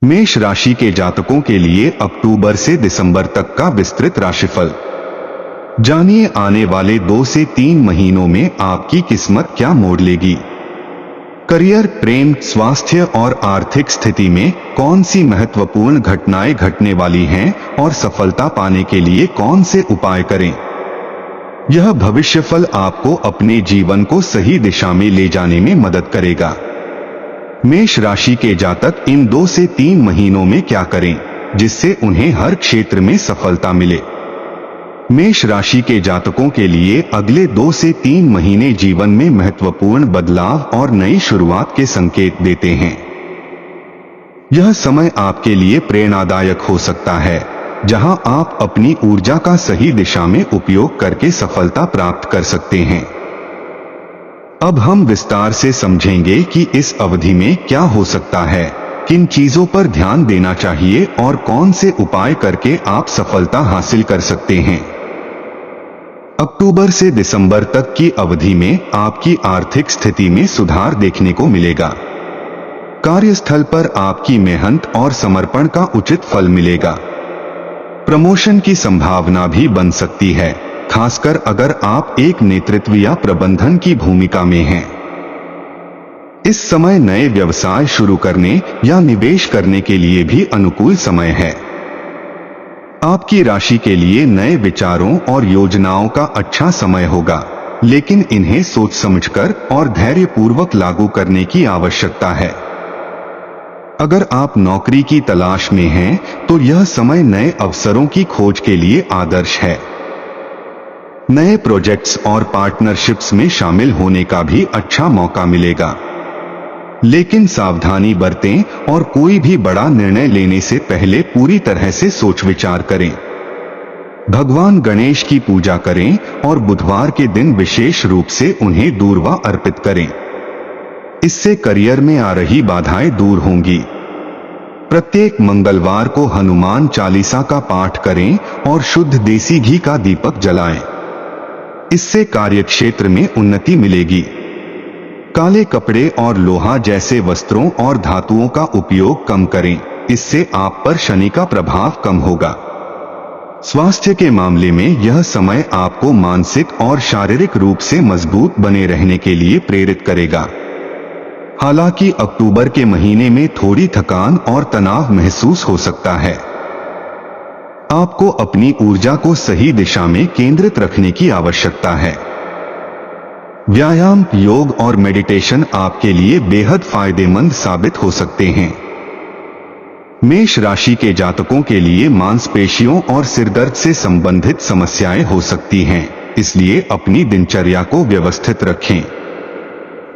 मेष राशि के जातकों के लिए अक्टूबर से दिसंबर तक का विस्तृत राशिफल जानिए। आने वाले 2 से 3 महीनों में आपकी किस्मत क्या मोड़ लेगी। करियर, प्रेम, स्वास्थ्य और आर्थिक स्थिति में कौन सी महत्वपूर्ण घटनाएं घटने वाली हैं और सफलता पाने के लिए कौन से उपाय करें। यह भविष्यफल आपको अपने जीवन को सही दिशा में ले जाने में मदद करेगा। मेष राशि के जातक इन 2 से 3 महीनों में क्या करें जिससे उन्हें हर क्षेत्र में सफलता मिले। मेष राशि के जातकों के लिए अगले 2 से 3 महीने जीवन में महत्वपूर्ण बदलाव और नई शुरुआत के संकेत देते हैं। यह समय आपके लिए प्रेरणादायक हो सकता है, जहां आप अपनी ऊर्जा का सही दिशा में उपयोग करके सफलता प्राप्त कर सकते हैं। अब हम विस्तार से समझेंगे कि इस अवधि में क्या हो सकता है, किन चीजों पर ध्यान देना चाहिए और कौन से उपाय करके आप सफलता हासिल कर सकते हैं। अक्टूबर से दिसंबर तक की अवधि में आपकी आर्थिक स्थिति में सुधार देखने को मिलेगा। कार्यस्थल पर आपकी मेहनत और समर्पण का उचित फल मिलेगा। प्रमोशन की संभावना भी बन सकती है, खासकर अगर आप एक नेतृत्व या प्रबंधन की भूमिका में हैं। इस समय नए व्यवसाय शुरू करने या निवेश करने के लिए भी अनुकूल समय है। आपकी राशि के लिए नए विचारों और योजनाओं का अच्छा समय होगा, लेकिन इन्हें सोच समझकर और धैर्यपूर्वक लागू करने की आवश्यकता है। अगर आप नौकरी की तलाश में हैं, तो यह समय नए अवसरों की खोज के लिए आदर्श है। नए प्रोजेक्ट्स और पार्टनरशिप्स में शामिल होने का भी अच्छा मौका मिलेगा, लेकिन सावधानी बरतें और कोई भी बड़ा निर्णय लेने से पहले पूरी तरह से सोच विचार करें। भगवान गणेश की पूजा करें और बुधवार के दिन विशेष रूप से उन्हें दूर्वा अर्पित करें। इससे करियर में आ रही बाधाएं दूर होंगी। प्रत्येक मंगलवार को हनुमान चालीसा का पाठ करें और शुद्ध देसी घी का दीपक जलाएं। इससे कार्यक्षेत्र में उन्नति मिलेगी। काले कपड़े और लोहा जैसे वस्त्रों और धातुओं का उपयोग कम करें, इससे आप पर शनि का प्रभाव कम होगा। स्वास्थ्य के मामले में यह समय आपको मानसिक और शारीरिक रूप से मजबूत बने रहने के लिए प्रेरित करेगा। हालांकि अक्टूबर के महीने में थोड़ी थकान और तनाव महसूस हो सकता है। आपको अपनी ऊर्जा को सही दिशा में केंद्रित रखने की आवश्यकता है। व्यायाम, योग और मेडिटेशन आपके लिए बेहद फायदेमंद साबित हो सकते हैं। मेष राशि के जातकों के लिए मांसपेशियों और सिरदर्द से संबंधित समस्याएं हो सकती हैं, इसलिए अपनी दिनचर्या को व्यवस्थित रखें।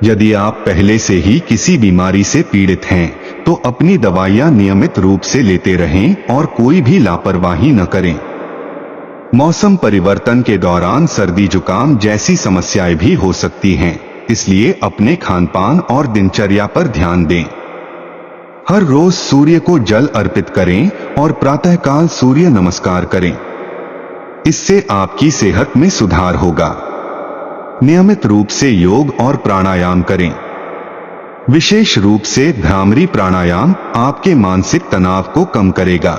यदि आप पहले से ही किसी बीमारी से पीड़ित हैं, तो अपनी दवाइयां नियमित रूप से लेते रहें और कोई भी लापरवाही न करें। मौसम परिवर्तन के दौरान सर्दी जुकाम जैसी समस्याएं भी हो सकती हैं, इसलिए अपने खानपान और दिनचर्या पर ध्यान दें। हर रोज सूर्य को जल अर्पित करें और प्रातःकाल सूर्य नमस्कार करें। इससे आपकी सेहत में सुधार होगा। नियमित रूप से योग और प्राणायाम करें। विशेष रूप से भ्रामरी प्राणायाम आपके मानसिक तनाव को कम करेगा।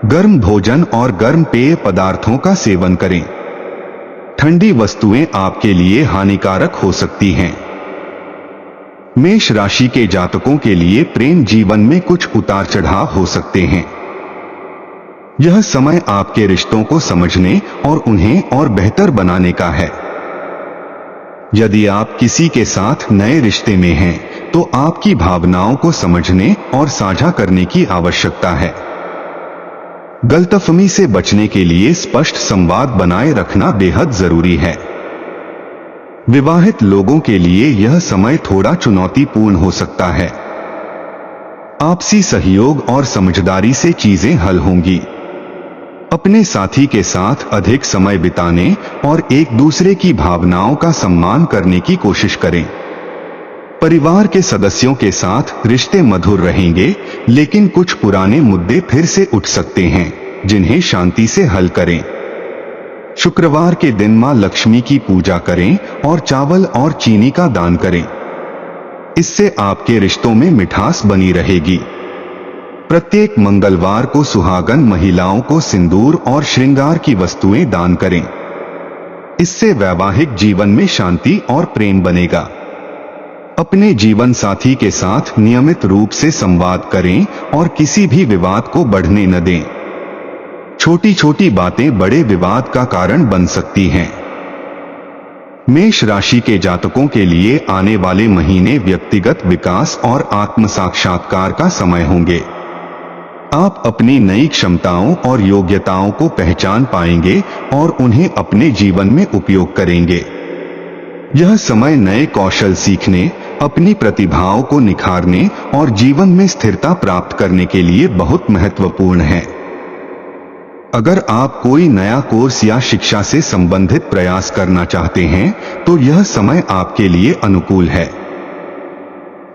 गर्म भोजन और गर्म पेय पदार्थों का सेवन करें। ठंडी वस्तुएं आपके लिए हानिकारक हो सकती हैं। मेष राशि के जातकों के लिए प्रेम जीवन में कुछ उतार चढ़ाव हो सकते हैं। यह समय आपके रिश्तों को समझने और उन्हें और बेहतर बनाने का है। यदि आप किसी के साथ नए रिश्ते में हैं, तो आपकी भावनाओं को समझने और साझा करने की आवश्यकता है। गलतफहमी से बचने के लिए स्पष्ट संवाद बनाए रखना बेहद जरूरी है। विवाहित लोगों के लिए यह समय थोड़ा चुनौतीपूर्ण हो सकता है। आपसी सहयोग और समझदारी से चीजें हल होंगी। अपने साथी के साथ अधिक समय बिताने और एक दूसरे की भावनाओं का सम्मान करने की कोशिश करें। परिवार के सदस्यों के साथ रिश्ते मधुर रहेंगे, लेकिन कुछ पुराने मुद्दे फिर से उठ सकते हैं, जिन्हें शांति से हल करें। शुक्रवार के दिन मां लक्ष्मी की पूजा करें और चावल और चीनी का दान करें। इससे आपके रिश्तों में मिठास बनी रहेगी। प्रत्येक मंगलवार को सुहागन महिलाओं को सिंदूर और श्रृंगार की वस्तुएं दान करें। इससे वैवाहिक जीवन में शांति और प्रेम बनेगा। अपने जीवन साथी के साथ नियमित रूप से संवाद करें और किसी भी विवाद को बढ़ने न दें। छोटी छोटी बातें बड़े विवाद का कारण बन सकती हैं। मेष राशि के जातकों के लिए आने वाले महीने व्यक्तिगत विकास और आत्म साक्षात्कार का समय होंगे। आप अपनी नई क्षमताओं और योग्यताओं को पहचान पाएंगे और उन्हें अपने जीवन में उपयोग करेंगे। यह समय नए कौशल सीखने, अपनी प्रतिभाओं को निखारने और जीवन में स्थिरता प्राप्त करने के लिए बहुत महत्वपूर्ण है। अगर आप कोई नया कोर्स या शिक्षा से संबंधित प्रयास करना चाहते हैं तो यह समय आपके लिए अनुकूल है।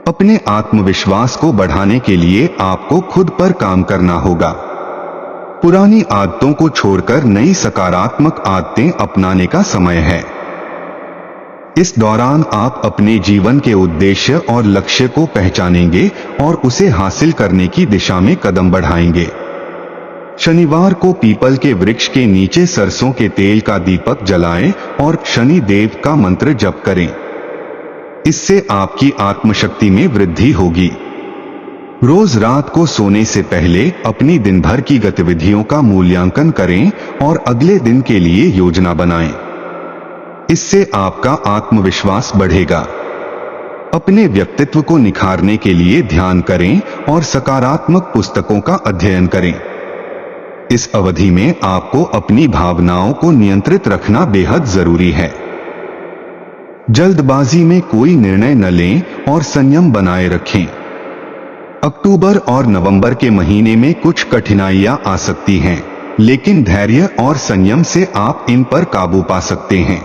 अपने आत्मविश्वास को बढ़ाने के लिए आपको खुद पर काम करना होगा। पुरानी आदतों को छोड़कर नई सकारात्मक आदतें अपनाने का समय है। इस दौरान आप अपने जीवन के उद्देश्य और लक्ष्य को पहचानेंगे और उसे हासिल करने की दिशा में कदम बढ़ाएंगे। शनिवार को पीपल के वृक्ष के नीचे सरसों के तेल का दीपक जलाएं और शनि देव का मंत्र जप करें। इससे आपकी आत्मशक्ति में वृद्धि होगी। रोज रात को सोने से पहले अपनी दिन भर की गतिविधियों का मूल्यांकन करें और अगले दिन के लिए योजना बनाएं। इससे आपका आत्मविश्वास बढ़ेगा। अपने व्यक्तित्व को निखारने के लिए ध्यान करें और सकारात्मक पुस्तकों का अध्ययन करें। इस अवधि में आपको अपनी भावनाओं को नियंत्रित रखना बेहद जरूरी है। जल्दबाजी में कोई निर्णय न लें और संयम बनाए रखें। अक्टूबर और नवंबर के महीने में कुछ कठिनाइयां आ सकती हैं, लेकिन धैर्य और संयम से आप इन पर काबू पा सकते हैं।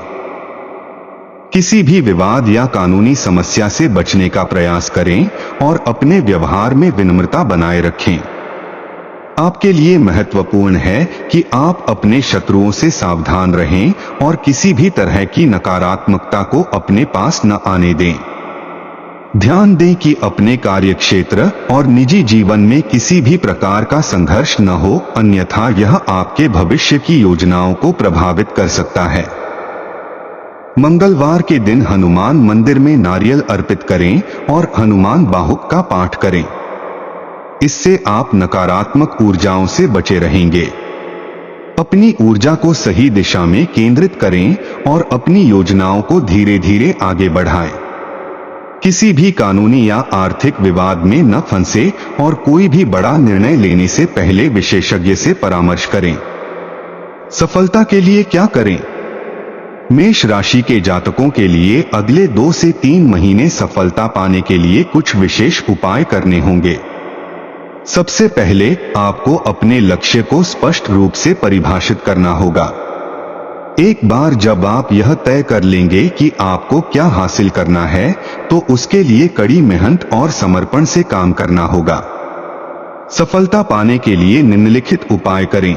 किसी भी विवाद या कानूनी समस्या से बचने का प्रयास करें और अपने व्यवहार में विनम्रता बनाए रखें। आपके लिए महत्वपूर्ण है कि आप अपने शत्रुओं से सावधान रहें और किसी भी तरह की नकारात्मकता को अपने पास न आने दें। ध्यान दें कि अपने कार्यक्षेत्र और निजी जीवन में किसी भी प्रकार का संघर्ष न हो, अन्यथा यह आपके भविष्य की योजनाओं को प्रभावित कर सकता है। मंगलवार के दिन हनुमान मंदिर में नारियल अर्पित करें और हनुमान बाहुक का पाठ करें। इससे आप नकारात्मक ऊर्जाओं से बचे रहेंगे। अपनी ऊर्जा को सही दिशा में केंद्रित करें और अपनी योजनाओं को धीरे धीरे आगे बढ़ाएं। किसी भी कानूनी या आर्थिक विवाद में न फंसे और कोई भी बड़ा निर्णय लेने से पहले विशेषज्ञ से परामर्श करें। सफलता के लिए क्या करें? मेष राशि के जातकों के लिए अगले 2 से 3 महीने सफलता पाने के लिए कुछ विशेष उपाय करने होंगे। सबसे पहले आपको अपने लक्ष्य को स्पष्ट रूप से परिभाषित करना होगा। एक बार जब आप यह तय कर लेंगे कि आपको क्या हासिल करना है, तो उसके लिए कड़ी मेहनत और समर्पण से काम करना होगा। सफलता पाने के लिए निम्नलिखित उपाय करें।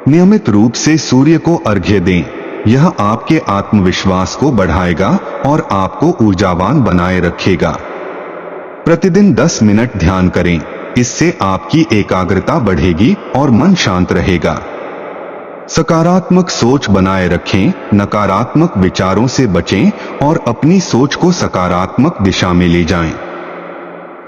नियमित रूप से सूर्य को अर्घ्य दें। यह आपके आत्मविश्वास को बढ़ाएगा और आपको ऊर्जावान बनाए रखेगा। प्रतिदिन 10 मिनट ध्यान करें। इससे आपकी एकाग्रता बढ़ेगी और मन शांत रहेगा। सकारात्मक सोच बनाए रखें, नकारात्मक विचारों से बचें और अपनी सोच को सकारात्मक दिशा में ले जाएं।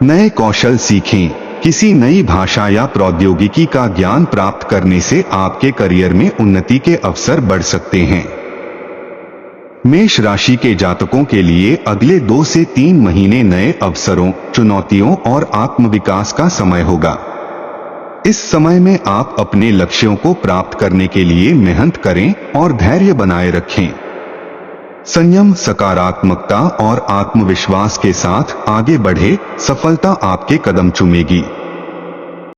नए कौशल सीखें। किसी नई भाषा या प्रौद्योगिकी का ज्ञान प्राप्त करने से आपके करियर में उन्नति के अवसर बढ़ सकते हैं। मेष राशि के जातकों के लिए अगले 2 से 3 महीने नए अवसरों, चुनौतियों और आत्मविकास का समय होगा। इस समय में आप अपने लक्ष्यों को प्राप्त करने के लिए मेहनत करें और धैर्य बनाए रखें। संयम, सकारात्मकता और आत्मविश्वास के साथ आगे बढ़े, सफलता आपके कदम चूमेगी।